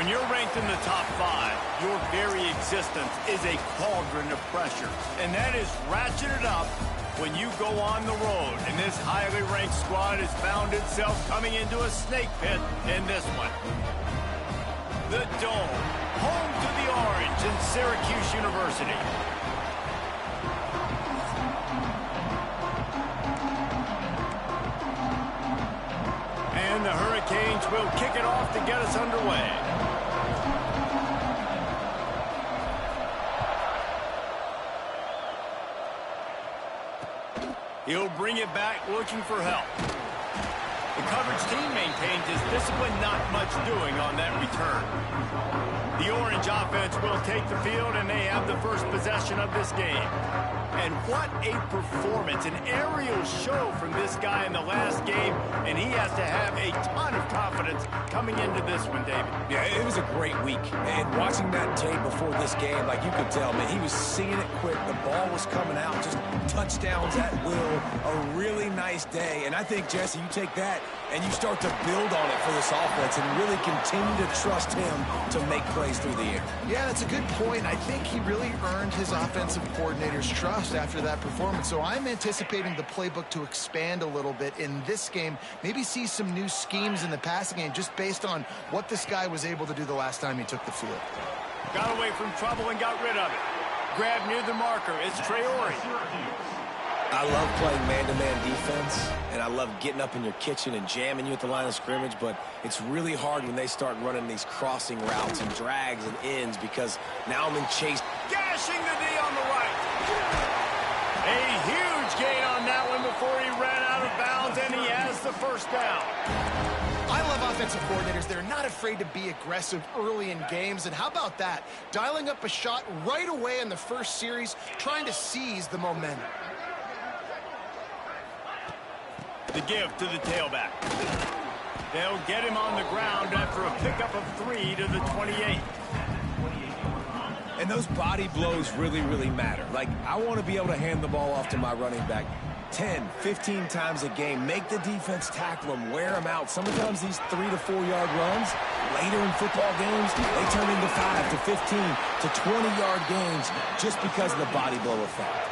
When you're ranked in the top 5, your very existence is a cauldron of pressure. And that is ratcheted up when you go on the road. And this highly ranked squad has found itself coming into a snake pit in this one. The Dome, home to the Orange in Syracuse University. And the Hurricanes will kick it off to get us underway. He'll bring it back looking for help. The coverage team maintains his discipline, not much doing on that return. The Orange offense will take the field, and they have the first possession of this game. And what a performance, an aerial show from this guy in the last game, and he has to have a ton of confidence coming into this one, David. Yeah, it was a great week, and watching that tape before this game, like you could tell, man, he was seeing it quick. The ball was coming out, just touchdowns at will. A really nice day, and I think, Jesse, you take that and you start to build on it for this offense and really continue to trust him to make plays through the air. Yeah, that's a good point. I think he really earned his offensive coordinator's trust after that performance. So I'm anticipating the playbook to expand a little bit in this game, maybe see some new schemes in the passing game just based on what this guy was able to do the last time he took the field. Got away from trouble and got rid of it. Grab near the marker. It's Traore. I love playing man-to-man defense, and I love getting up in your kitchen and jamming you at the line of scrimmage, but it's really hard when they start running these crossing routes and drags and ends because now I'm in chase. Gashing the D on the right. A huge gain on that one before he ran out of bounds, and he has the first down. I love offensive coordinators. They're not afraid to be aggressive early in games. And how about that? Dialing up a shot right away in the first series, trying to seize the momentum. The give to the tailback. They'll get him on the ground after a pickup of 3 to the 28. And those body blows really, really matter. Like, I want to be able to hand the ball off to my running back 10, 15 times a game. Make the defense tackle them, wear them out. Sometimes these 3 to 4 yard runs, later in football games, they turn into 5 to 15 to 20-yard games just because of the body blow effect.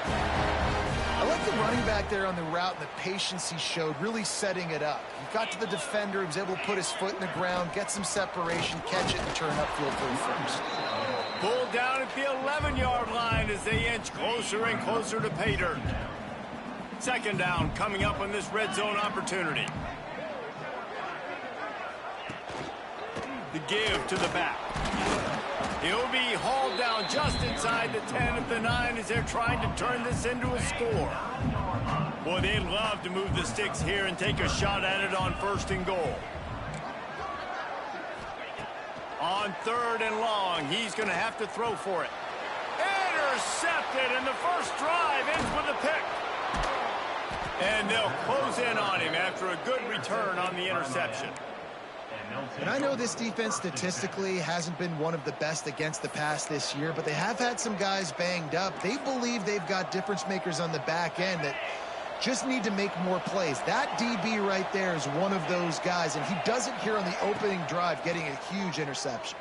I like the running back there on the route and the patience he showed, really setting it up. He got to the defender, he was able to put his foot in the ground, get some separation, catch it, and turn upfield for the first. Pulled down at the 11-yard line as they inch closer and closer to pay dirt. Second down coming up on this red zone opportunity. The give to the back. He'll be hauled down just inside the 10 at the 9 as they're trying to turn this into a score. Boy, they'd love to move the sticks here and take a shot at it on 1st and goal. On 3rd and long, he's going to have to throw for it. Intercepted, and the first drive ends with a pick. And they'll close in on him after a good return on the interception. And I know this defense statistically hasn't been one of the best against the pass this year, but they have had some guys banged up. They believe they've got difference makers on the back end that just need to make more plays. That DB right there is one of those guys, and he does it here on the opening drive, getting a huge interception.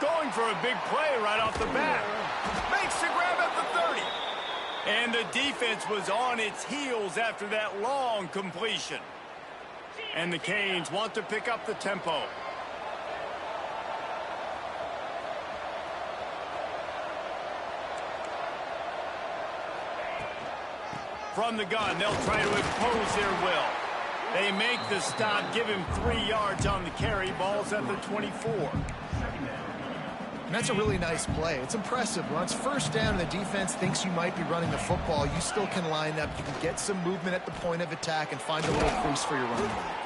Going for a big play right off the bat. Makes the grab at the 30. And the defense was on its heels after that long completion. And the Canes want to pick up the tempo. From the gun, they'll try to impose their will. They make the stop, give him 3 yards on the carry. Ball's at the 24. And that's a really nice play. It's impressive. When it's first down and the defense thinks you might be running the football, you still can line up. You can get some movement at the point of attack and find a little crease for your running back.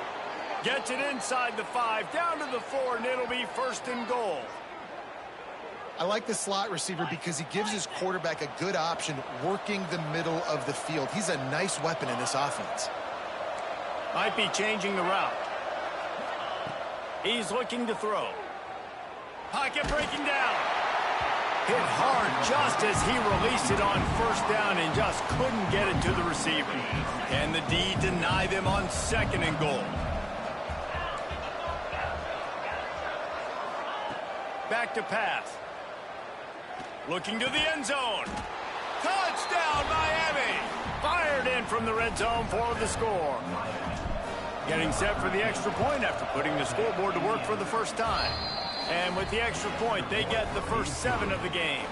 Gets it inside the 5, down to the 4, and it'll be 1st and goal. I like the slot receiver because he gives his quarterback a good option working the middle of the field. He's a nice weapon in this offense. Might be changing the route. He's looking to throw. Pocket breaking down. Hit hard just as he released it on 1st down and just couldn't get it to the receiver. And the D deny them on 2nd and goal. to pass. Looking to the end zone. Touchdown, Miami! Fired in from the red zone for the score. Getting set for the extra point after putting the scoreboard to work for the first time. And with the extra point, they get the first 7 of the game.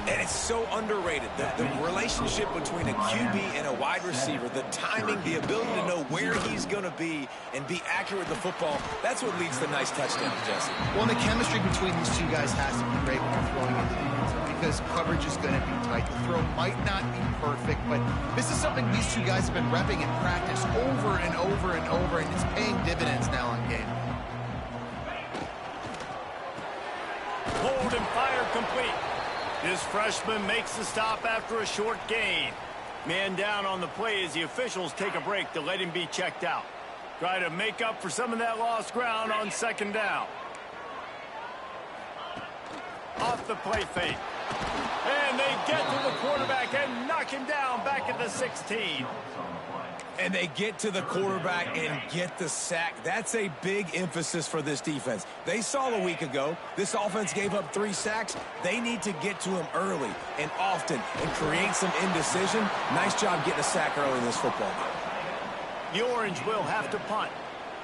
And it's so underrated. The relationship between a QB and a wide receiver, the timing, the ability to know where he's going to be and be accurate with the football, that's what leads to nice touchdowns, Jesse. Well, the chemistry between these two guys has to be great when you're throwing into the end zone because coverage is going to be tight. The throw might not be perfect, but this is something these two guys have been repping in practice over and over and over, and it's paying dividends now in game. Hold and fire complete. This freshman makes the stop after a short gain. Man down on the play as the officials take a break to let him be checked out. Try to make up for some of that lost ground on second down. Off the play fake. And they get to the quarterback and knock him down back at the 16. And they get to the quarterback and get the sack. That's a big emphasis for this defense. They saw a week ago, this offense gave up 3 sacks. They need to get to him early and often and create some indecision. Nice job getting a sack early in this football game. The Orange will have to punt.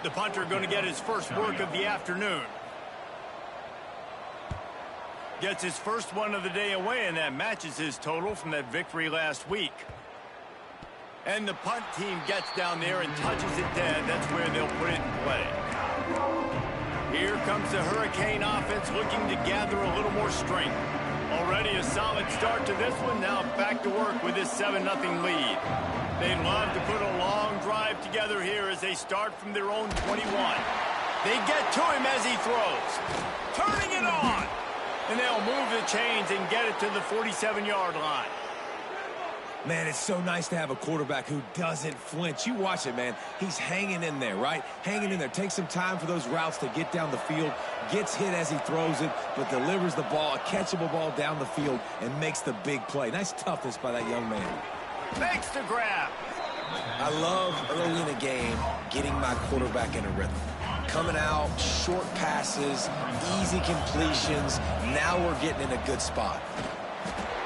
The punter going to get his first work of the afternoon. Gets his first one of the day away, and that matches his total from that victory last week. And the punt team gets down there and touches it dead. That's where they'll put it in play. Here comes the Hurricane offense looking to gather a little more strength. Already a solid start to this one. Now back to work with this 7-0 lead. They'd love to put a long drive together here as they start from their own 21. They get to him as he throws. Turning it on. And they'll move the chains and get it to the 47-yard line. Man, it's so nice to have a quarterback who doesn't flinch. You watch it, man. He's hanging in there, right? Hanging in there. Takes some time for those routes to get down the field. Gets hit as he throws it, but delivers the ball, a catchable ball down the field, and makes the big play. Nice toughness by that young man. Makes the grab. I love early in a game getting my quarterback in a rhythm. Coming out, short passes, easy completions. Now we're getting in a good spot.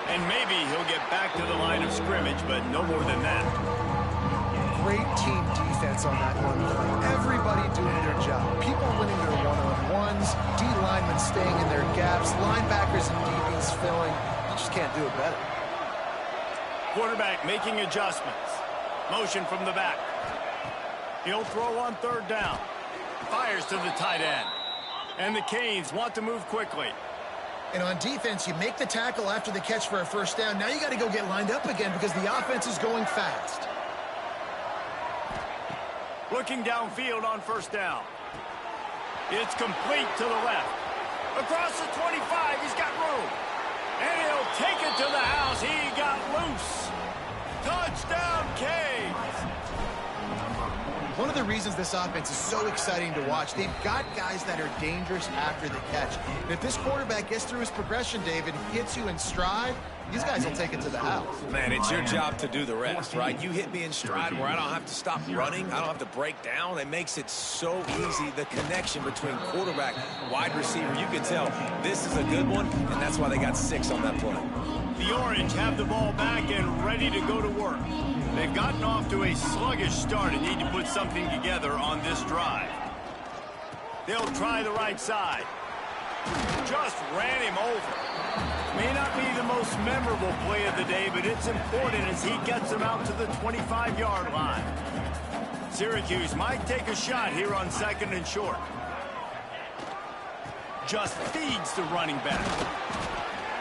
And maybe he'll get back to the line of scrimmage, but no more than that. Great team defense on that one. Everybody doing their job. People winning their one-on-ones, D-linemen staying in their gaps, linebackers and DBs filling. You just can't do it better. Quarterback making adjustments. Motion from the back. He'll throw on third down. Fires to the tight end. And the Canes want to move quickly. And on defense, you make the tackle after the catch for a first down. Now you got to go get lined up again because the offense is going fast. Looking downfield on first down. It's complete to the left. Across the 25, he's got room. And he'll take it to the house. He got loose. Touchdown, Canes. One of the reasons this offense is so exciting to watch, they've got guys that are dangerous after the catch. And if this quarterback gets through his progression, David, hits you in stride, these guys will take it to the house. Man, it's your job to do the rest, right? You hit me in stride where I don't have to stop running. I don't have to break down. It makes it so easy, the connection between quarterback, wide receiver. You can tell this is a good one, and that's why they got 6 on that play. The Orange have the ball back and ready to go to work. They've gotten off to a sluggish start and need to put something together on this drive. They'll try the right side. Just ran him over. May not be the most memorable play of the day, but it's important as he gets him out to the 25-yard line. Syracuse might take a shot here on 2nd and short. Just feeds the running back.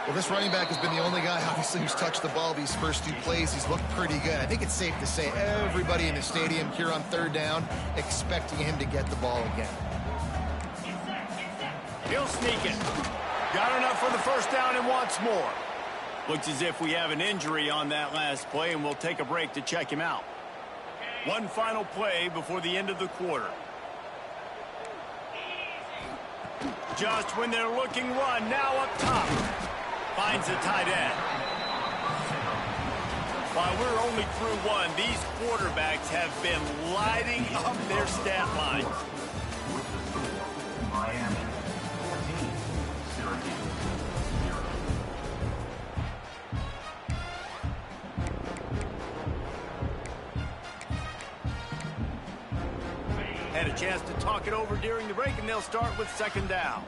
Well, this running back has been the only guy, obviously, who's touched the ball these first 2 plays. He's looked pretty good. I think it's safe to say everybody in the stadium here on third down expecting him to get the ball again. He'll sneak it. Got enough for the first down and wants more. Looks as if we have an injury on that last play, and we'll take a break to check him out. One final play before the end of the quarter. Just when they're looking run, now up top. Finds the tight end. While we're only through 1, these quarterbacks have been lighting up their stat lines. had a chance to talk it over during the break, and they'll start with second down.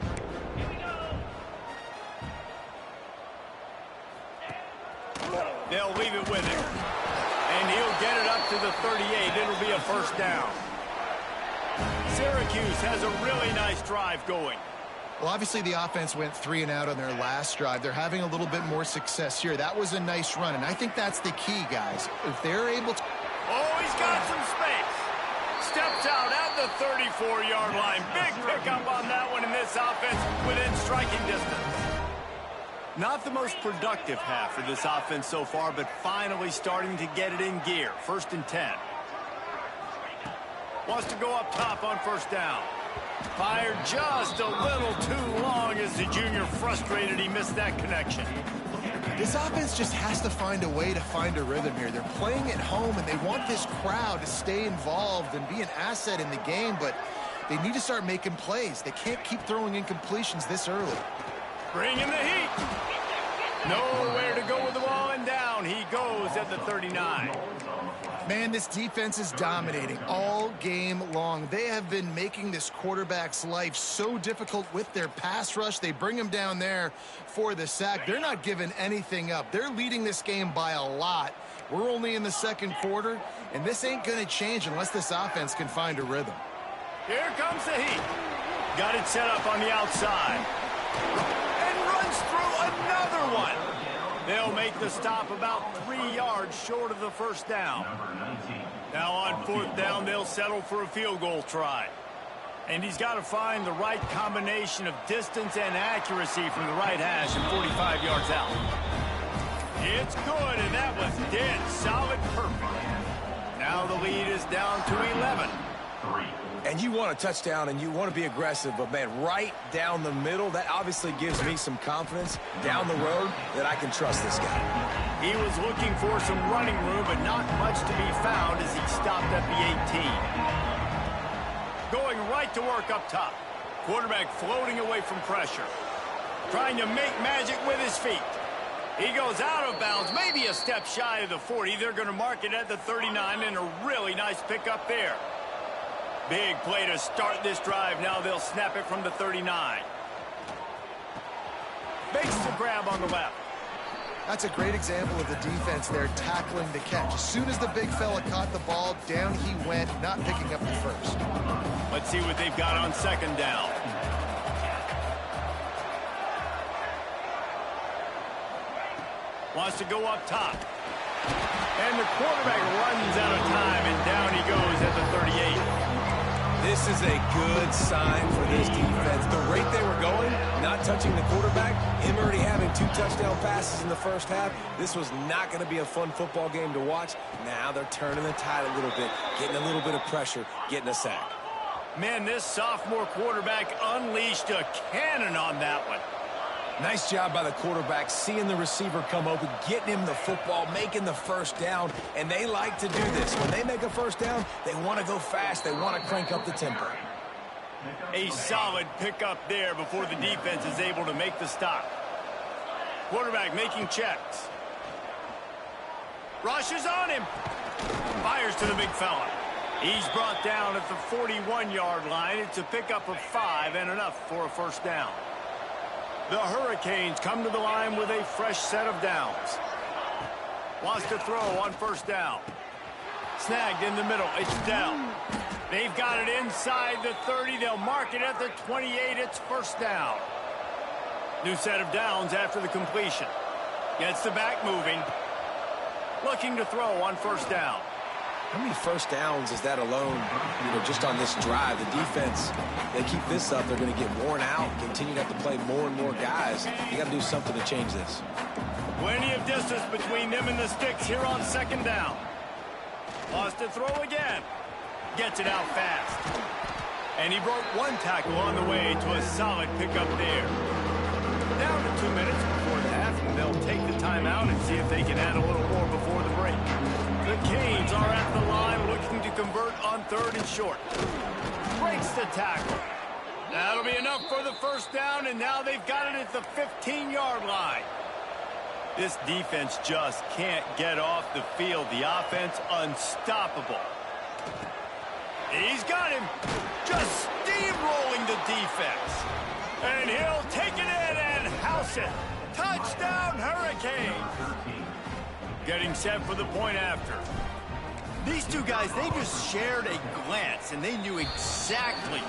They'll leave it with him. And he'll get it up to the 38. It'll be a first down. Syracuse has a really nice drive going. Well, obviously the offense went 3 and out on their last drive. They're having a little bit more success here. That was a nice run, and I think that's the key, guys. If they're able to... Oh, he's got some space. Steps out at the 34-yard line. Big pickup on that one in this offense within striking distance. Not the most productive half for this offense so far, but finally starting to get it in gear. 1st and 10. Wants to go up top on first down. Fired just a little too long as the junior frustrated he missed that connection. This offense just has to find a way to find a rhythm here. They're playing at home, and they want this crowd to stay involved and be an asset in the game, but they need to start making plays. They can't keep throwing incompletions this early. Bring in the heat. Nowhere to go with the ball, and down he goes at the 39. Man, this defense is dominating all game long. They have been making this quarterback's life so difficult with their pass rush. They bring him down there for the sack. They're not giving anything up. They're leading this game by a lot. We're only in the second quarter, and this ain't going to change unless this offense can find a rhythm. Here comes the heat. Got it set up on the outside. And runs through another one. They'll make the stop about 3 yards short of the first down. Now on 4th down, they'll settle for a field goal try. And he's got to find the right combination of distance and accuracy from the right hash and 45 yards out. It's good, and that was dead solid perfect. Now the lead is down to 11. And you want a touchdown and you want to be aggressive, but man, right down the middle, that obviously gives me some confidence down the road that I can trust this guy. He was looking for some running room, but not much to be found as he stopped at the 18. Going right to work up top. Quarterback floating away from pressure. Trying to make magic with his feet. He goes out of bounds, maybe a step shy of the 40. They're going to mark it at the 39, and a really nice pickup there. Big play to start this drive. Now they'll snap it from the 39. Makes the grab on the left. That's a great example of the defense there tackling the catch. As soon as the big fella caught the ball, down he went, not picking up the first. Let's see what they've got on second down. Wants to go up top. And the quarterback runs out of time, and down he goes at the 38. This is a good sign for this defense. The rate they were going, not touching the quarterback, him already having 2 touchdown passes in the first half, this was not going to be a fun football game to watch. Now they're turning the tide a little bit, getting a little bit of pressure, getting a sack. Man, this sophomore quarterback unleashed a cannon on that one. Nice job by the quarterback, seeing the receiver come open, getting him the football, making the first down, and they like to do this. When they make a first down, they want to go fast. They want to crank up the tempo. A solid pickup there before the defense is able to make the stop. Quarterback making checks. Rushes on him. Fires to the big fella. He's brought down at the 41-yard line. It's a pickup of 5 and enough for a first down. The Hurricanes come to the line with a fresh set of downs. Wants to throw on first down. Snagged in the middle. It's down. They've got it inside the 30. They'll mark it at the 28. It's first down. New set of downs after the completion. Gets the back moving. Looking to throw on first down. How many first downs is that alone, just on this drive? The defense, they keep this up, they're going to get worn out, continue to have to play more and more guys. You got to do something to change this. Plenty of distance between them and the sticks here on second down. Wants to throw again. Gets it out fast. And he broke 1 tackle on the way to a solid pickup there. Down to 2 minutes before the half, and they'll take the timeout and see if they can add a little more before the break. The Canes are at the line looking to convert on 3rd and short. Breaks the tackle. That'll be enough for the first down, and now they've got it at the 15-yard line. This defense just can't get off the field. The offense unstoppable. He's got him. Just steamrolling the defense. And he'll take it in and house it. Touchdown, Hurricanes. Getting set for the point after. These two guys, they just shared a glance, and they knew exactly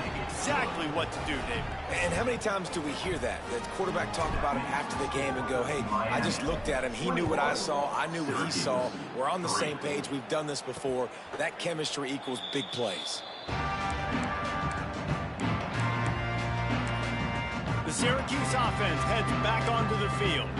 what to do, David. And how many times do we hear that? The quarterback talk about him after the game and go, hey, I just looked at him. He knew what I saw. I knew what he saw. We're on the same page. We've done this before. That chemistry equals big plays. The Syracuse offense heads back onto the field.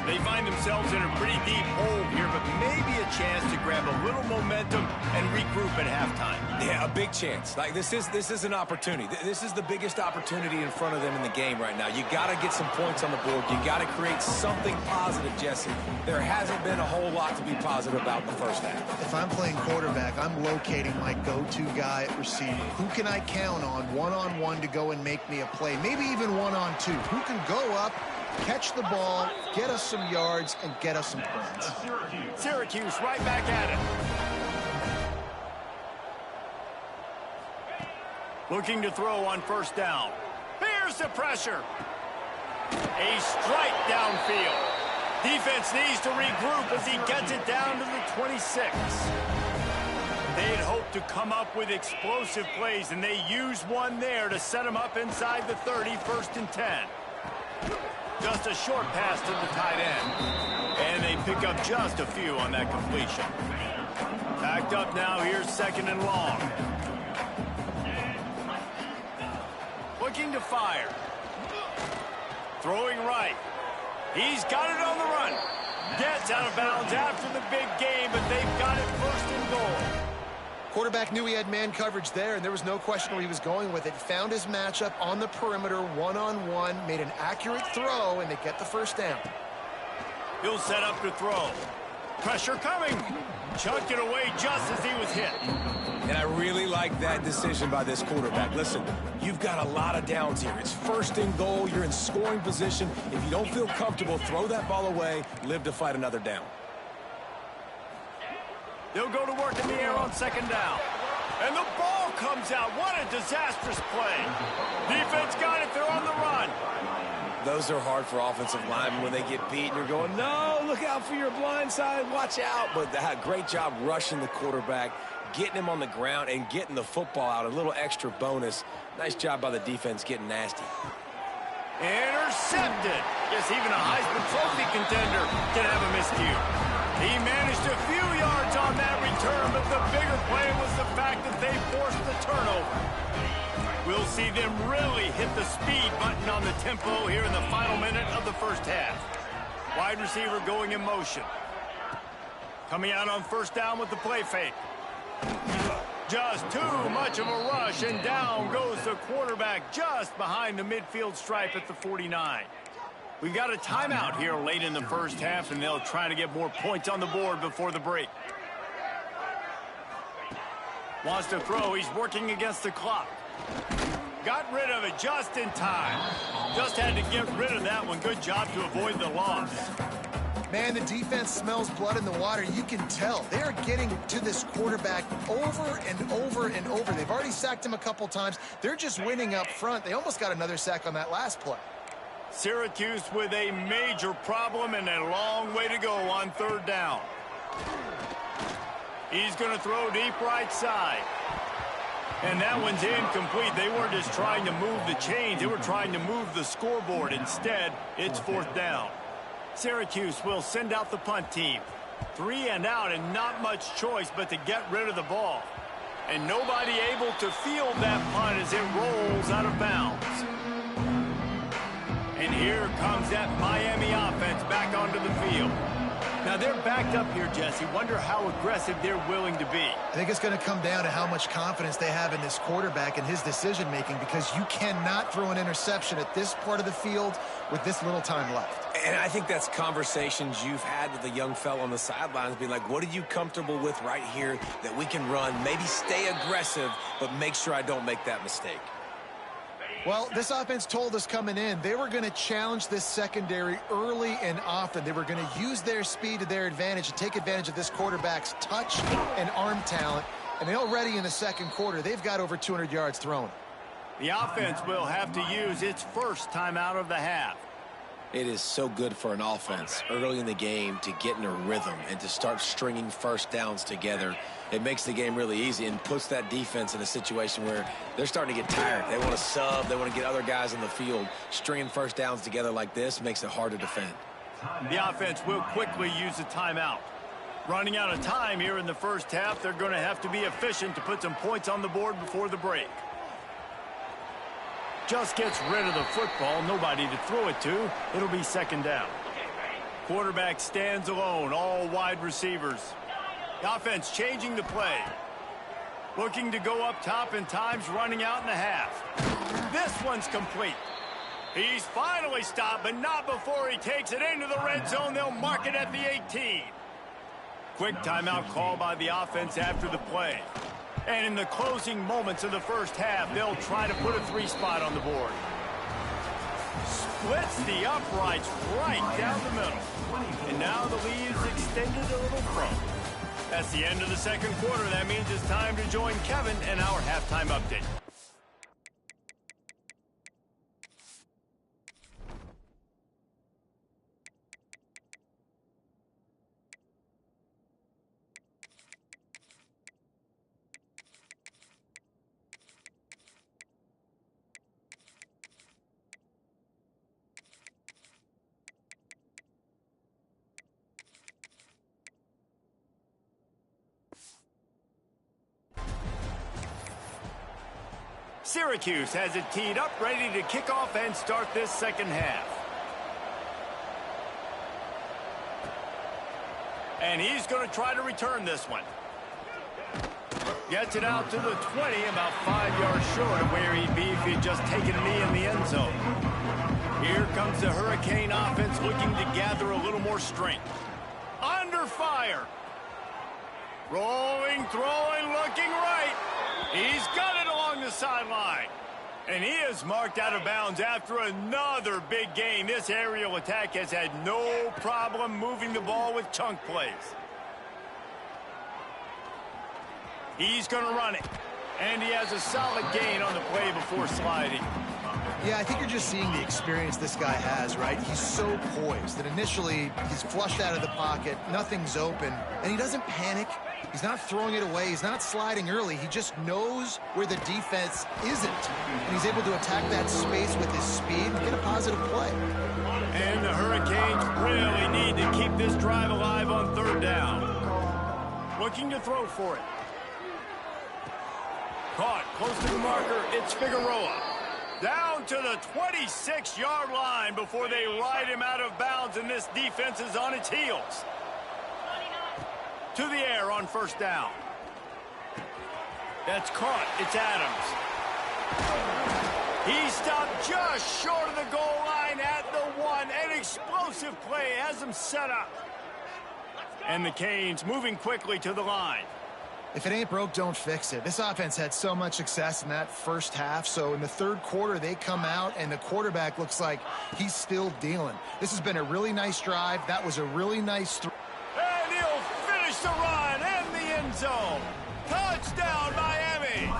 They find themselves in a pretty deep hole here, but maybe a chance to grab a little momentum and regroup at halftime. Yeah, a big chance. Like, this is an opportunity. This is the biggest opportunity in front of them in the game right now. You got to get some points on the board. You got to create something positive, Jesse. There hasn't been a whole lot to be positive about in the first half. If I'm playing quarterback, I'm locating my go-to guy at receiver. Who can I count on one-on-one to go and make me a play? Maybe even one-on-two. Who can go up, catch the ball, get us some yards, and get us some points. Syracuse right back at it. Looking to throw on first down. Here's the pressure. A strike downfield. Defense needs to regroup as he gets it down to the 26. They had hoped to come up with explosive plays, and they used one there to set them up inside the 30, 1st and 10. Just a short pass to the tight end. And they pick up just a few on that completion. Backed up now, here's 2nd and long. Looking to fire. Throwing right. He's got it on the run. Gets out of bounds after the big game, but they've got it 1st and goal. Quarterback knew he had man coverage there, and there was no question where he was going with it. Found his matchup on the perimeter, one-on-one, made an accurate throw, and they get the 1st down. He'll set up to throw. Pressure coming. Chucked it away just as he was hit. And I really like that decision by this quarterback. Listen, you've got a lot of downs here. It's 1st and goal. You're in scoring position. If you don't feel comfortable, throw that ball away. Live to fight another down. They'll go to work in the air on 2nd down. And the ball comes out. What a disastrous play. Defense got it. They're on the run. Those are hard for offensive linemen when they get beat. And you're going, no, look out for your blind side. Watch out. But great job rushing the quarterback, getting him on the ground, and getting the football out. A little extra bonus. Nice job by the defense getting nasty. Intercepted. Yes, even a Heisman Trophy contender can have a miscue. He managed a few yards on that return, but the bigger play was the fact that they forced the turnover. We'll see them really hit the speed button on the tempo here in the final minute of the 1st half. Wide receiver going in motion. Coming out on 1st down with the play fake. Just too much of a rush, and down goes the quarterback just behind the midfield stripe at the 49. We've got a timeout here late in the 1st half, and they'll try to get more points on the board before the break. Wants to throw. He's working against the clock. Got rid of it just in time. Just had to get rid of that one. Good job to avoid the loss. Man, the defense smells blood in the water. You can tell. They are getting to this quarterback over and over and over. They've already sacked him a couple times. They're just winning up front. They almost got another sack on that last play. Syracuse with a major problem and a long way to go on 3rd down. He's going to throw deep right side. And that one's incomplete. They weren't just trying to move the chains. They were trying to move the scoreboard. Instead, it's 4th down. Syracuse will send out the punt team. 3 and out, and not much choice but to get rid of the ball. And nobody able to field that punt as it rolls out of bounds. And here comes that Miami offense back onto the field. Now they're backed up here, Jesse. Wonder how aggressive they're willing to be. I think it's going to come down to how much confidence they have in this quarterback and his decision-making, because you cannot throw an interception at this part of the field with this little time left. And I think that's conversations you've had with the young fella on the sidelines, being like, what are you comfortable with right here that we can run? Maybe stay aggressive, but make sure I don't make that mistake. Well, this offense told us coming in they were going to challenge this secondary early and often. They were going to use their speed to their advantage and take advantage of this quarterback's touch and arm talent. And already in the second quarter, they've got over 200 yards thrown. The offense will have to use its first timeout of the half. It is so good for an offense early in the game to get in a rhythm and to start stringing first downs together. It makes the game really easy and puts that defense in a situation where they're starting to get tired. They want to sub. They want to get other guys on the field. Stringing first downs together like this makes it hard to defend. The offense will quickly use a timeout. Running out of time here in the first half, they're going to have to be efficient to put some points on the board before the break. Just gets rid of the football, nobody to throw it to. It'll be second down. Quarterback stands alone, all wide receivers. The offense changing the play. Looking to go up top and time's running out in the half. This one's complete. He's finally stopped, but not before he takes it into the red zone. They'll mark it at the 18. Quick timeout call by the offense after the play. And in the closing moments of the first half, they'll try to put a 3-spot on the board. Splits the uprights right down the middle. And now the lead is extended a little further. That's the end of the second quarter. That means it's time to join Kevin and our halftime update. Syracuse has it teed up, ready to kick off and start this second half. And he's going to try to return this one. Gets it out to the 20, about 5 yards short of where he'd be if he'd just taken a knee in the end zone. Here comes the Hurricane offense looking to gather a little more strength. Under fire. Rolling, throwing, looking right. He's got it along the sideline. And he is marked out of bounds after another big gain. This aerial attack has had no problem moving the ball with chunk plays. He's going to run it. And he has a solid gain on the play before sliding. Yeah, I think you're just seeing the experience this guy has, right? He's so poised that initially he's flushed out of the pocket, nothing's open, and he doesn't panic. He's not throwing it away. He's not sliding early. He just knows where the defense isn't. And he's able to attack that space with his speed and get a positive play. And the Hurricanes really need to keep this drive alive on third down. Looking to throw for it. Caught close to the marker. It's Figueroa. Down to the 26-yard line before they ride him out of bounds, and this defense is on its heels. To the air on first down. That's caught. It's Adams. He stopped just short of the goal line at the 1. An explosive play has him set up. And the Canes moving quickly to the line. If it ain't broke, don't fix it. This offense had so much success in that first half, so in the third quarter, they come out, and the quarterback looks like he's still dealing. This has been a really nice drive. That was a really nice throw. And he'll finish the run and the end zone. Touchdown, Miami.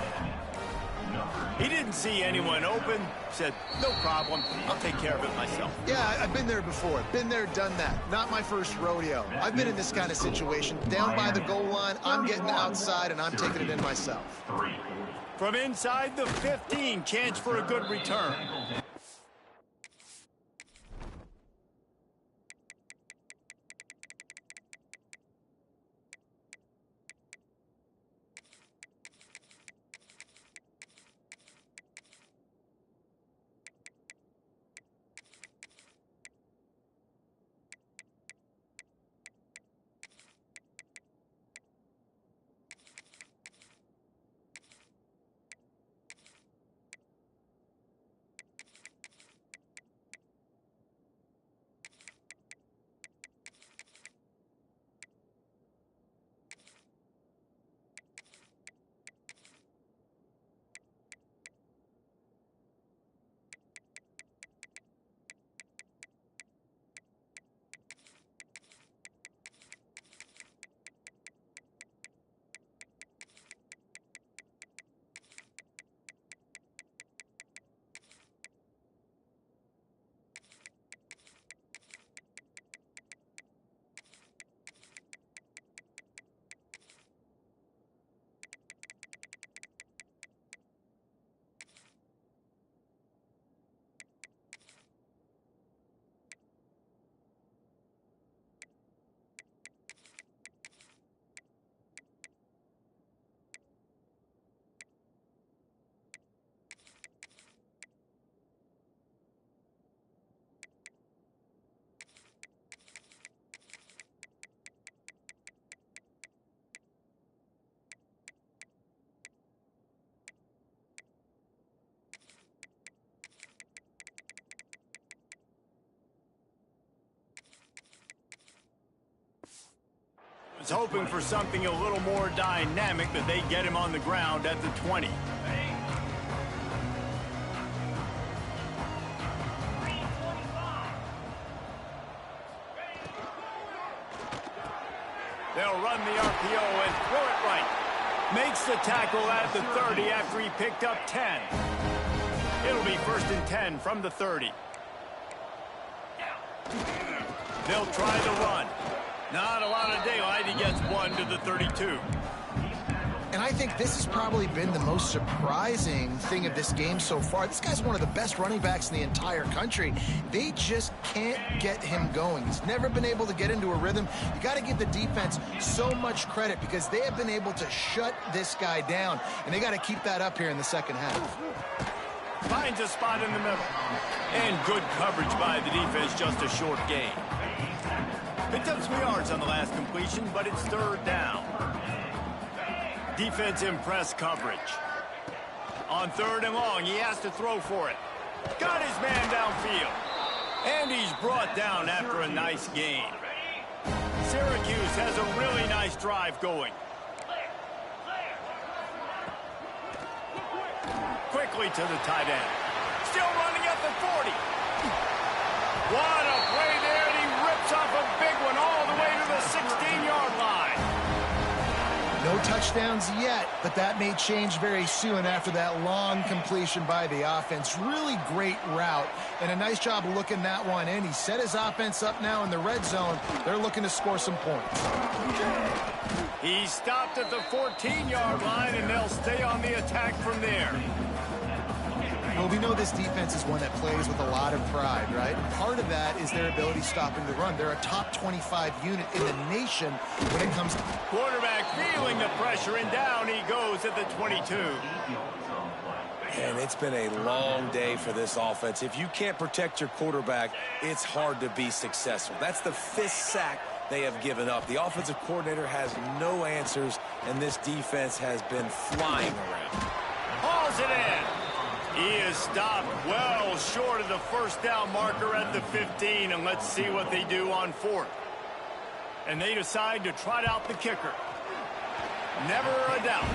He didn't see anyone open. Said, no problem. I'll take care of it myself. Yeah, I've been there before. Been there, done that. Not my first rodeo. I've been in this kind of situation. Down by the goal line, I'm getting outside, and I'm taking it in myself. From inside the 15, chance for a good return. He's hoping for something a little more dynamic, that they get him on the ground at the 20. They'll run the RPO and throw it right. Makes the tackle at the 30 after he picked up 10. It'll be 1st and 10 from the 30. They'll try the run. Not a lot of daylight. He gets 1 to the 32. And I think this has probably been the most surprising thing of this game so far. This guy's one of the best running backs in the entire country. They just can't get him going. He's never been able to get into a rhythm. You got to give the defense so much credit because they have been able to shut this guy down, and they got to keep that up here in the second half. Finds a spot in the middle. And good coverage by the defense, just a short gain. Picked up some yards on the last completion, but it's 3rd down. Defense in press coverage. On 3rd and long, he has to throw for it. Got his man downfield. And he's brought down after a nice gain. Syracuse has a really nice drive going. Quickly to the tight end. Still running at the 40. What a play there, and he rips off a big one all the way to the 16-yard line. No touchdowns yet, but that may change very soon after that long completion by the offense. Really great route, and a nice job of looking that one in. He set his offense up now in the red zone. They're looking to score some points. He stopped at the 14-yard line, and they'll stay on the attack from there. Well, we know this defense is one that plays with a lot of pride, right? Part of that is their ability stopping the run. They're a top 25 unit in the nation when it comes to... Quarterback feeling the pressure, and down he goes at the 22. And it's been a long day for this offense. If you can't protect your quarterback, it's hard to be successful. That's the 5th sack they have given up. The offensive coordinator has no answers, and this defense has been flying around. Hauls it in. He is stopped well short of the 1st down marker at the 15, and let's see what they do on 4th. And they decide to trot out the kicker. Never a doubt.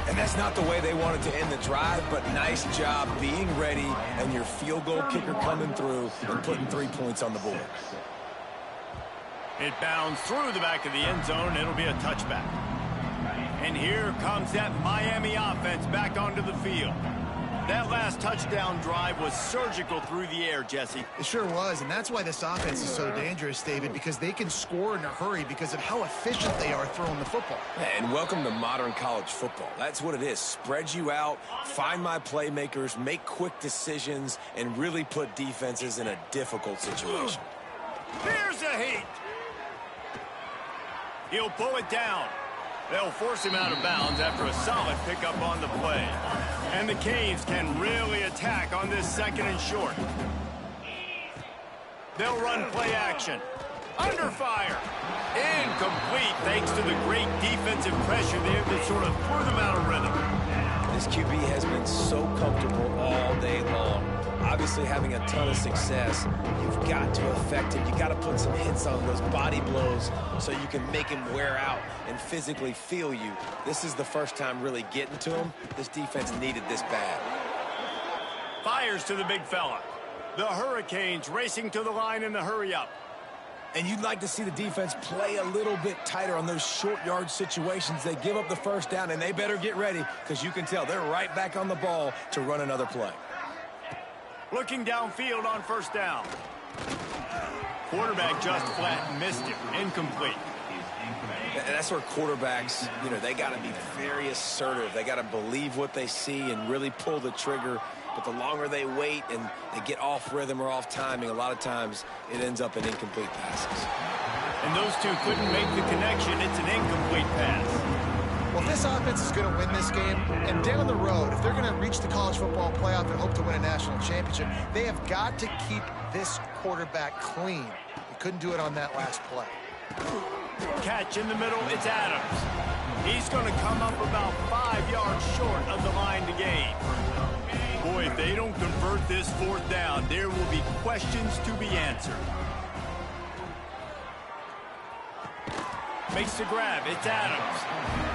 And that's not the way they wanted to end the drive, but nice job being ready and your field goal kicker coming through and putting 3 points on the board. It bounds through the back of the end zone. It'll be a touchback. And here comes that Miami offense back onto the field. That last touchdown drive was surgical through the air, Jesse. It sure was, and that's why this offense is so dangerous, David, because they can score in a hurry because of how efficient they are throwing the football. And welcome to modern college football. That's what it is. Spread you out, find my playmakers, make quick decisions, and really put defenses in a difficult situation. Here's a heat. He'll pull it down. They'll force him out of bounds after a solid pickup on the play. And the Canes can really attack on this 2nd and short. They'll run play action. Under fire. Incomplete thanks to the great defensive pressure there that sort of threw them out of rhythm. This QB has been so comfortable all day long. Obviously having a ton of success. You've got to affect him. You got to put some hits on those body blows so you can make him wear out and physically feel you. This is the first time really getting to him. This defense needed this bad. Fires to the big fella. The Hurricanes racing to the line in the hurry-up. And you'd like to see the defense play a little bit tighter on those short yard situations. They give up the 1st down, and they better get ready because you can tell they're right back on the ball to run another play. Looking downfield on 1st down. Quarterback just flat missed it. Incomplete. And that's where quarterbacks, they got to be very assertive. They got to believe what they see and really pull the trigger. But the longer they wait and they get off rhythm or off timing, a lot of times it ends up in incomplete passes. And those two couldn't make the connection. It's an incomplete pass. Well, if this offense is going to win this game, and down the road, if they're going to reach the college football playoff and hope to win a national championship, they have got to keep this quarterback clean. They couldn't do it on that last play. Catch in the middle, it's Adams. He's going to come up about 5 yards short of the line to gain. Boy, if they don't convert this 4th down, there will be questions to be answered. Makes the grab. It's Adams.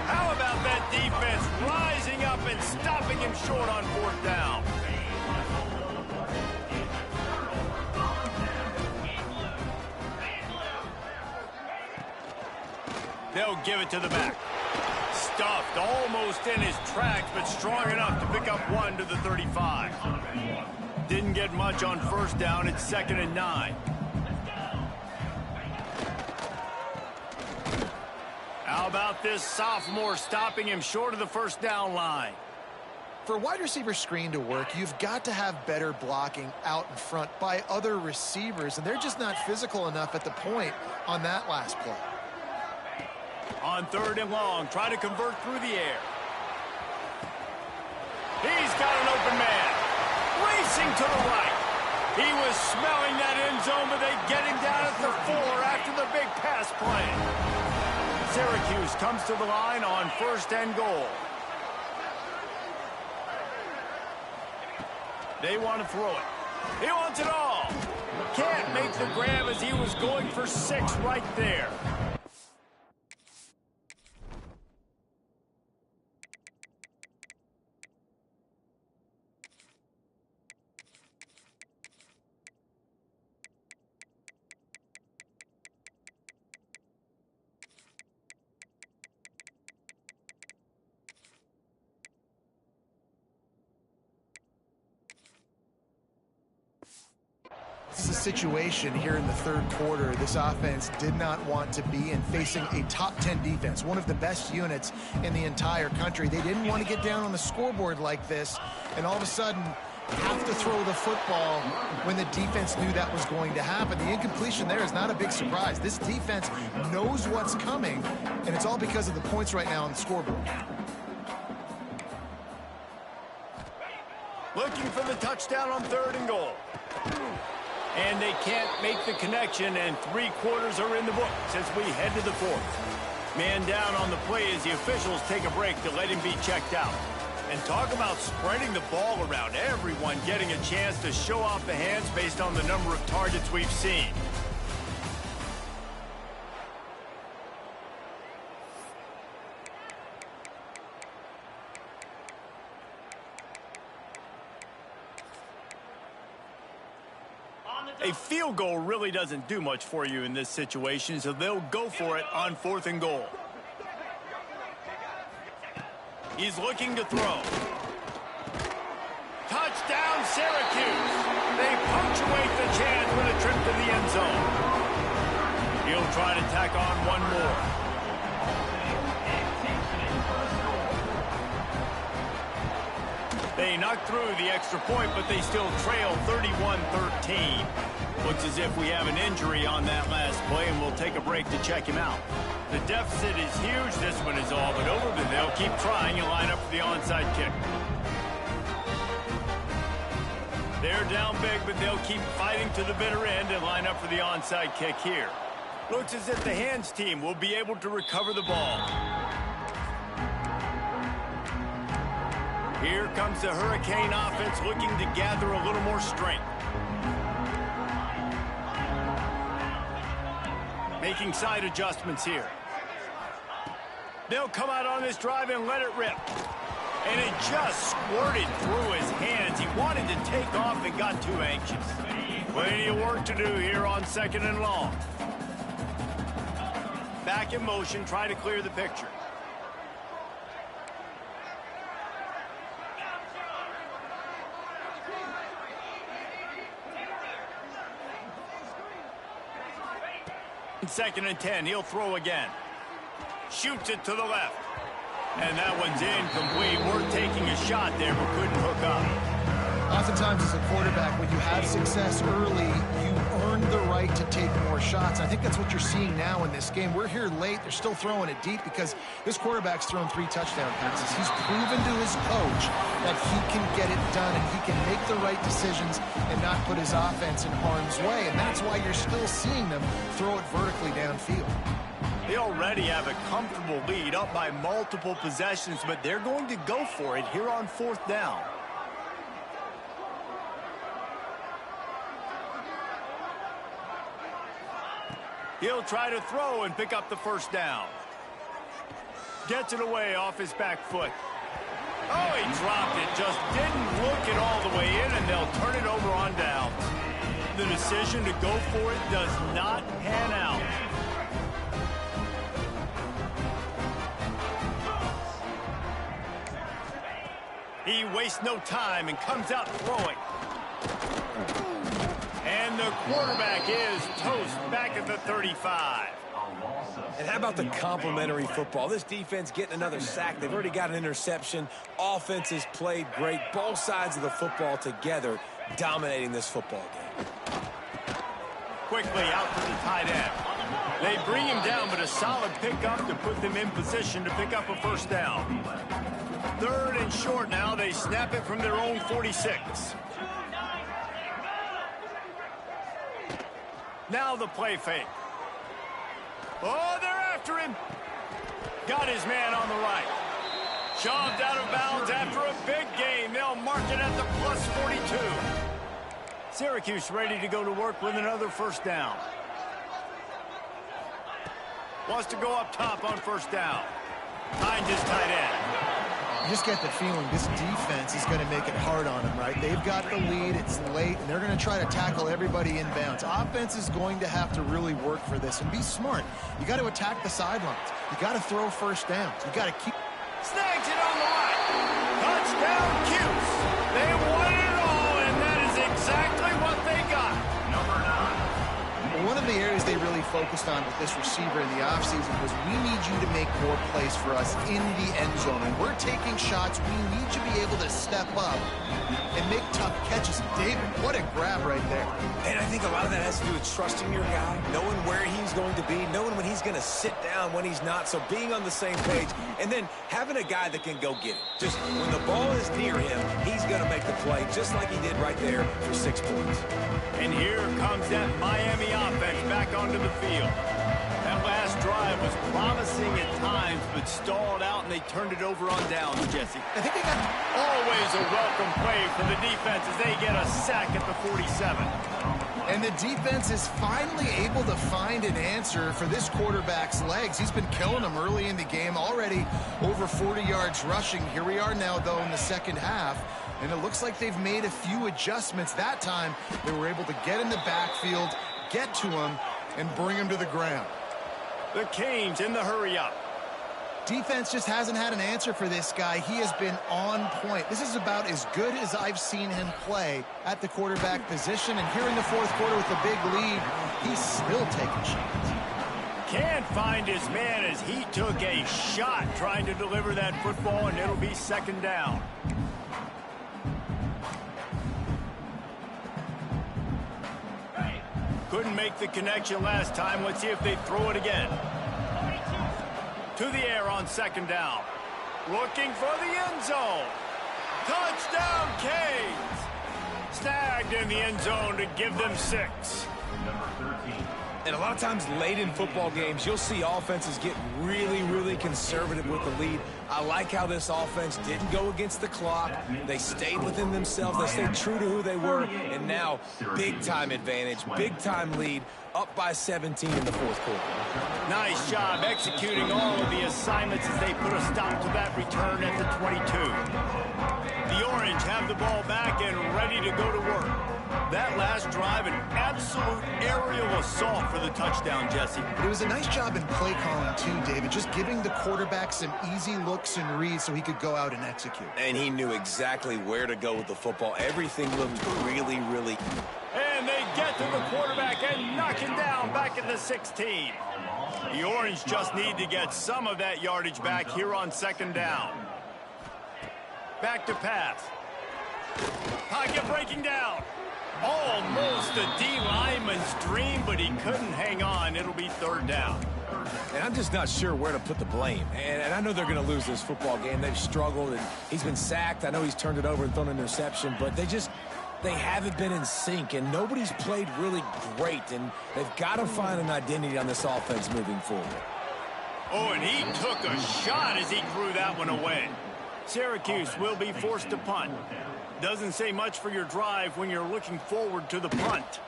How about that defense rising up and stopping him short on 4th down? They'll give it to the back. Stuffed almost in his tracks, but strong enough to pick up 1 to the 35. Didn't get much on 1st down. It's 2nd and 9. How about this sophomore stopping him short of the 1st down line? For a wide receiver screen to work, you've got to have better blocking out in front by other receivers, and they're just not physical enough at the point on that last play. On 3rd and long, try to convert through the air. He's got an open man. Racing to the right. He was smelling that end zone, but they get him down at the 4 after the big pass play. Syracuse comes to the line on 1st and goal. They want to throw it. He wants it all. Can't make the grab as he was going for 6 right there. This is a situation here in the 3rd quarter this offense did not want to be in, facing a top 10 defense, one of the best units in the entire country. They didn't want to get down on the scoreboard like this and all of a sudden have to throw the football when the defense knew that was going to happen. The incompletion there is not a big surprise. This defense knows what's coming, and it's all because of the points right now on the scoreboard. Looking for the touchdown on 3rd and goal. And they can't make the connection, and 3 quarters are in the books as we head to the 4th. Man down on the play as the officials take a break to let him be checked out. And talk about spreading the ball around, everyone getting a chance to show off the hands based on the number of targets we've seen. A field goal really doesn't do much for you in this situation, so they'll go for it on 4th and goal. He's looking to throw. Touchdown, Syracuse. They punctuate the chance with a trip to the end zone. He'll try to tack on 1 more. They knocked through the extra point, but they still trail 31-13. Looks as if we have an injury on that last play, and we'll take a break to check him out. The deficit is huge. This one is all but over, but they'll keep trying and line up for the onside kick. They're down big, but they'll keep fighting to the bitter end and line up for the onside kick here. Looks as if the hands team will be able to recover the ball. Here comes the Hurricane offense looking to gather a little more strength. Making side adjustments here. They'll come out on this drive and let it rip. And it just squirted through his hands. He wanted to take off and got too anxious. Plenty of work to do here on 2nd and long. Back in motion, try to clear the picture. In 2nd and 10, he'll throw again. Shoots it to the left. And that one's incomplete. We're taking a shot there, but couldn't hook up. Oftentimes as a quarterback, when you have success early, you earn the right to take more shots. I think that's what you're seeing now in this game. We're here late. They're still throwing it deep because this quarterback's thrown 3 touchdown passes. He's proven to his coach that he can get it done and he can make the right decisions and not put his offense in harm's way. And that's why you're still seeing them throw it vertically downfield. They already have a comfortable lead, up by multiple possessions, but they're going to go for it here on 4th down. He'll try to throw and pick up the first down. Gets it away off his back foot. Oh, he dropped it. Just didn't look it all the way in, and they'll turn it over on downs. The decision to go for it does not pan out. He wastes no time and comes out throwing. And the quarterback is toast back at the 35. And how about the complimentary football? This defense getting another sack. They've already got an interception. Offense has played great. Both sides of the football together dominating this football game. Quickly out to the tight end. They bring him down, but a solid pickup to put them in position to pick up a first down. 3rd and short now. They snap it from their own 46. Now the play fake. Oh, they're after him. Got his man on the right. Shoved out of bounds after a big gain. They'll mark it at the plus 42. Syracuse ready to go to work with another first down. Wants to go up top on first down. Finds his tight end. You just get the feeling this defense is going to make it hard on them, right? They've got the lead, it's late, and they're going to try to tackle everybody inbounds. Offense is going to have to really work for this and be smart. You got to attack the sidelines. You got to throw first downs. You got to keep... Snags it on the line. Touchdown, Cuse. They won it all, and that is exactly what they got. Number 9. One of the areas they really focused on with this receiver in the offseason was we need you to make more plays for us in the end zone. When we're taking shots, we need you to be able to step up and make tough catches. David, what a grab right there. And I think a lot of that has to do with trusting your guy, knowing where he's going to be, knowing when he's going to sit down, when he's not, so being on the same page, and then having a guy that can go get it. Just when the ball is near him, he's going to make the play, just like he did right there for 6 points. And here comes that Miami offense back onto the field. That last drive was promising at times, but stalled out, and they turned it over on downs, Jesse. I think they got... Always a welcome play for the defense as they get a sack at the 47. And the defense is finally able to find an answer for this quarterback's legs. He's been killing them early in the game, already over 40 yards rushing. Here we are now, though, in the second half. And it looks like they've made a few adjustments. That time, they were able to get in the backfield, get to him, and bring him to the ground. The Canes in the hurry-up. Defense just hasn't had an answer for this guy. He has been on point. This is about as good as I've seen him play at the quarterback position. And here in the fourth quarter with a big lead, he's still taking shots. Can't find his man as he took a shot trying to deliver that football, and it'll be second down. Couldn't make the connection last time. Let's see if they throw it again. To the air on second down. Looking for the end zone. Touchdown, Canes. Snagged in the end zone to give them 6. Number 13. And a lot of times late in football games, you'll see offenses get really, really conservative with the lead. I like how this offense didn't go against the clock. They stayed within themselves. They stayed true to who they were. And now, big-time advantage, big-time lead, up by 17 in the fourth quarter. Nice job executing all of the assignments as they put a stop to that return at the 22. The Orange have the ball back and ready to go to work. That last drive, an absolute aerial assault for the touchdown, Jesse. It was a nice job in play calling, too, David, just giving the quarterback some easy looks and reads so he could go out and execute. And he knew exactly where to go with the football. Everything looked really, really... And they get to the quarterback and knock him down back at the 16. The Orange just need to get some of that yardage back here on second down. Back to pass. Pocket breaking down. Almost a D lineman's dream, but he couldn't hang on. It'll be third down. And I'm just not sure where to put the blame. And I know they're going to lose this football game. They've struggled, and he's been sacked. I know he's turned it over and thrown an interception, but they haven't been in sync, and nobody's played really great, and they've got to find an identity on this offense moving forward. Oh, and he took a shot as he threw that one away. Syracuse will be forced to punt. Doesn't say much for your drive when you're looking forward to the punt.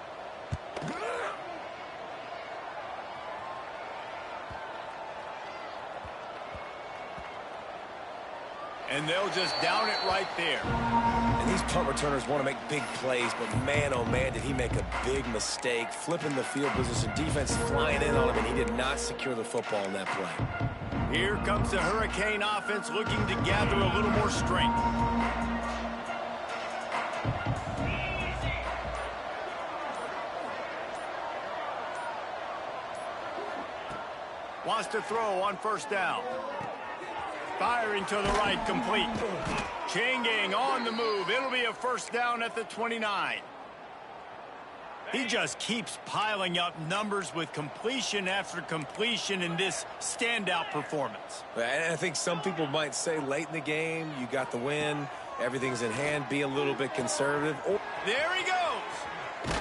And they'll just down it right there. And these punt returners want to make big plays, but man, oh man, did he make a big mistake. Flipping the field position, defense flying in on him, and he did not secure the football in that play. Here comes the Hurricane offense looking to gather a little more strength. Wants to throw on first down. Firing to the right, complete. Changing on the move. It'll be a first down at the 29. He just keeps piling up numbers with completion after completion in this standout performance. And I think some people might say late in the game, you got the win, everything's in hand, be a little bit conservative. There he goes.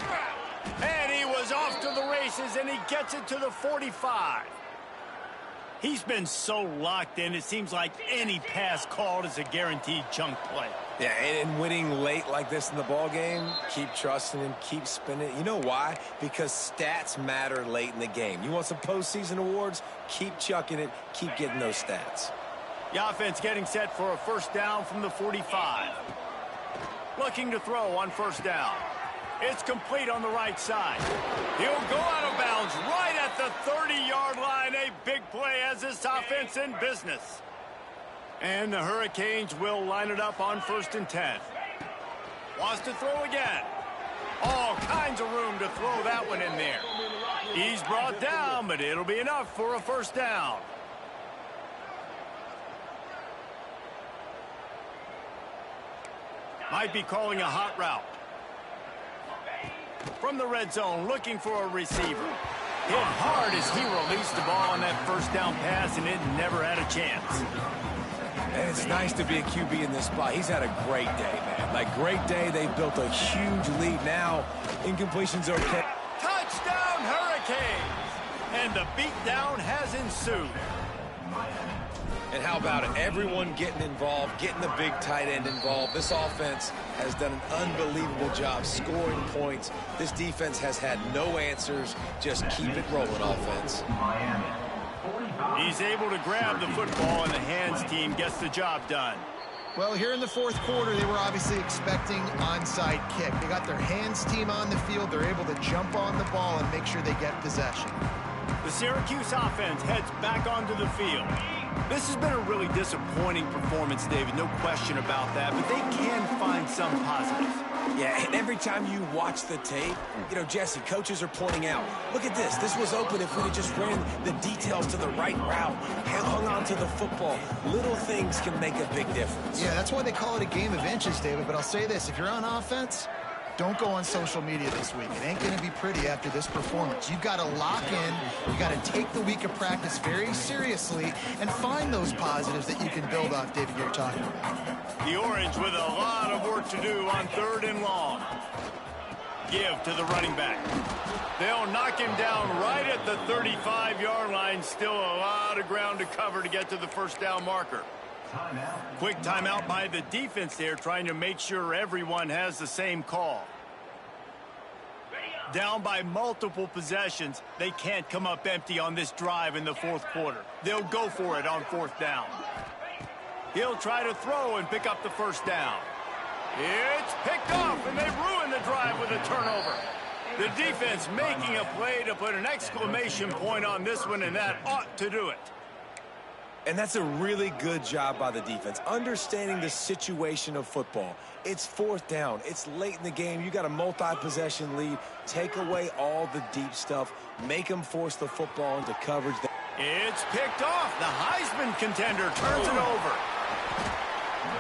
And he was off to the races, and he gets it to the 45. He's been so locked in, it seems like any pass called is a guaranteed chunk play. Yeah, and winning late like this in the ball game, keep trusting him, keep spinning. You know why? Because stats matter late in the game. You want some postseason awards? Keep chucking it, keep getting those stats. The offense getting set for a first down from the 45. Looking to throw on first down. It's complete on the right side. He'll go out of bounds right at the 30-yard line. A big play as this offense in business. And the Hurricanes will line it up on first and 10. Wants to throw again. All kinds of room to throw that one in there. He's brought down, but it'll be enough for a first down. Might be calling a hot route. From the red zone, looking for a receiver. Hit hard as he released the ball on that first down pass, and it never had a chance. And it's nice to be a QB in this spot. He's had a great day, man. Like, great day. They built a huge lead. Now, incompletion's okay. Touchdown, Hurricanes! And the beatdown has ensued. And how about it? Everyone getting involved, getting the big tight end involved. This offense has done an unbelievable job scoring points. This defense has had no answers. Just keep it rolling, offense. He's able to grab the football, and the hands team gets the job done. Well, here in the fourth quarter, they were obviously expecting onside kick. They got their hands team on the field. They're able to jump on the ball and make sure they get possession. The Syracuse offense heads back onto the field. This has been a really disappointing performance, David, no question about that, but they can find some positives. Yeah, and every time you watch the tape, you know, Jesse, coaches are pointing out, look at this. This was open if we had just ran the details to the right route, hung on to the football. Little things can make a big difference. Yeah, that's why they call it a game of inches, David, but I'll say this. If you're on offense, don't go on social media this week. It ain't going to be pretty after this performance. You've got to lock in. You got to take the week of practice very seriously and find those positives that you can build off, David, you're talking about. The Orange with a lot of work to do on third and long. Give to the running back. They'll knock him down right at the 35-yard line. Still a lot of ground to cover to get to the first down marker. Quick timeout by the defense there, trying to make sure everyone has the same call. Down by multiple possessions, they can't come up empty on this drive in the fourth quarter. They'll go for it on fourth down. He'll try to throw and pick up the first down. It's picked off, and they ruin the drive with a turnover. The defense making a play to put an exclamation point on this one, and that ought to do it. And that's a really good job by the defense, understanding the situation of football. It's fourth down. It's late in the game. You got a multi-possession lead. Take away all the deep stuff. Make them force the football into coverage. It's picked off. The Heisman contender turns it over.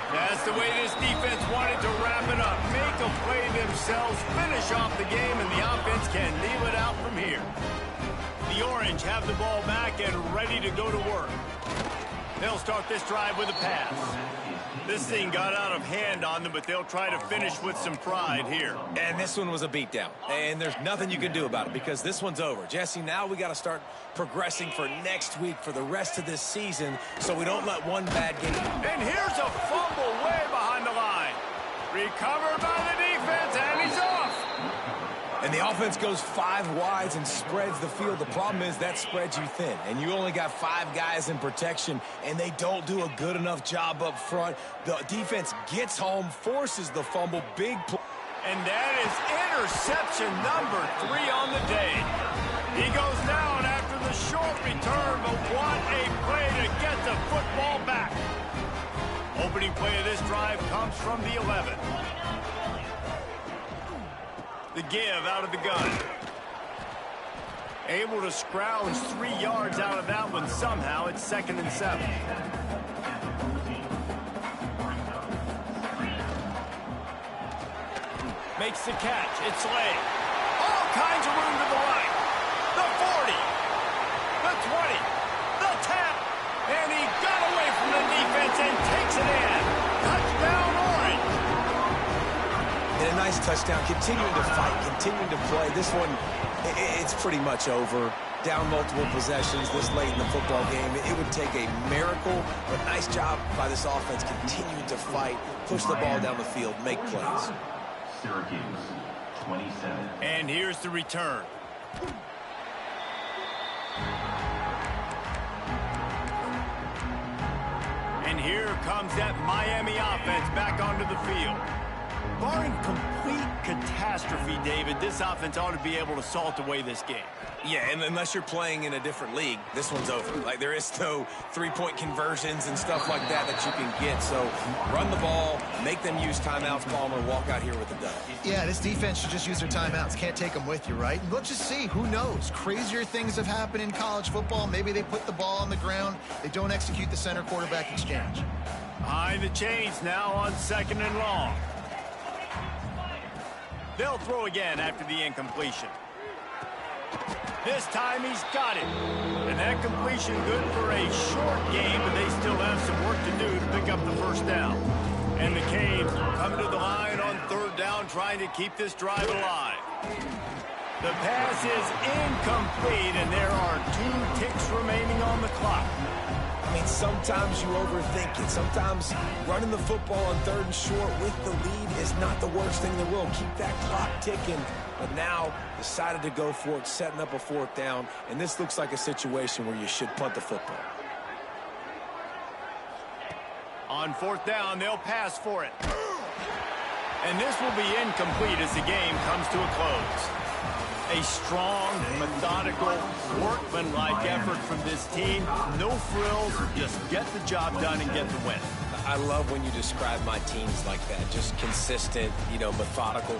That's the way this defense wanted to wrap it up. Make a play themselves, finish off the game, and the offense can kneel it out from here. The Orange have the ball back and ready to go to work. They'll start this drive with a pass. This thing got out of hand on them, but they'll try to finish with some pride here. And this one was a beatdown. And there's nothing you can do about it because this one's over. Jesse, now we got to start progressing for next week, for the rest of this season, so we don't let one bad game. And here's a fumble way behind the line. Recovered by the defense, and he's off. And the offense goes 5 wides and spreads the field. The problem is that spreads you thin, and you only got 5 guys in protection, and they don't do a good enough job up front. The defense gets home, forces the fumble, big play. And that is interception number 3 on the day. He goes down after the short return, but what a play to get the football back. Opening play of this drive comes from the 11. The give out of the gun. Able to scrounge 3 yards out of that one somehow. It's 2nd and 7. Makes the catch. It's Slay. All kinds of room to the right. The 40. The 20. The 10. And he got away from the defense and takes it in. Touchdown, Orange. And a nice touchdown. Continuing to fight, continuing to play. This one, it's pretty much over. Down multiple possessions this late in the football game. It would take a miracle, but nice job by this offense continuing to fight, push the ball down the field, make plays. Syracuse, 27. And here's the return. And here comes that Miami offense back onto the field. Barring complete catastrophe, David, this offense ought to be able to salt away this game. Yeah, and unless you're playing in a different league, this one's over. Like, there is no 3-point conversions and stuff like that you can get. So run the ball, make them use timeouts, Palmer, walk out here with a dub. Yeah, this defense should just use their timeouts. Can't take them with you, right? And let's just see. Who knows? Crazier things have happened in college football. Maybe they put the ball on the ground. They don't execute the center quarterback exchange. Behind the chains now on 2nd and long. They'll throw again after the incompletion. This time he's got it. And that completion good for a short game, but they still have some work to do to pick up the first down. And the Canes come to the line on 3rd down, trying to keep this drive alive. The pass is incomplete, and there are 2 ticks remaining on the clock. I mean, sometimes you overthink it. Sometimes running the football on 3rd and short with the lead is not the worst thing in the world. Keep that clock ticking. But now decided to go for it, setting up a 4th down. And this looks like a situation where you should punt the football. On 4th down, they'll pass for it. And this will be incomplete as the game comes to a close. A strong, methodical, workmanlike effort from this team. No frills, just get the job done and get the win. I love when you describe my teams like that. Just consistent, methodical,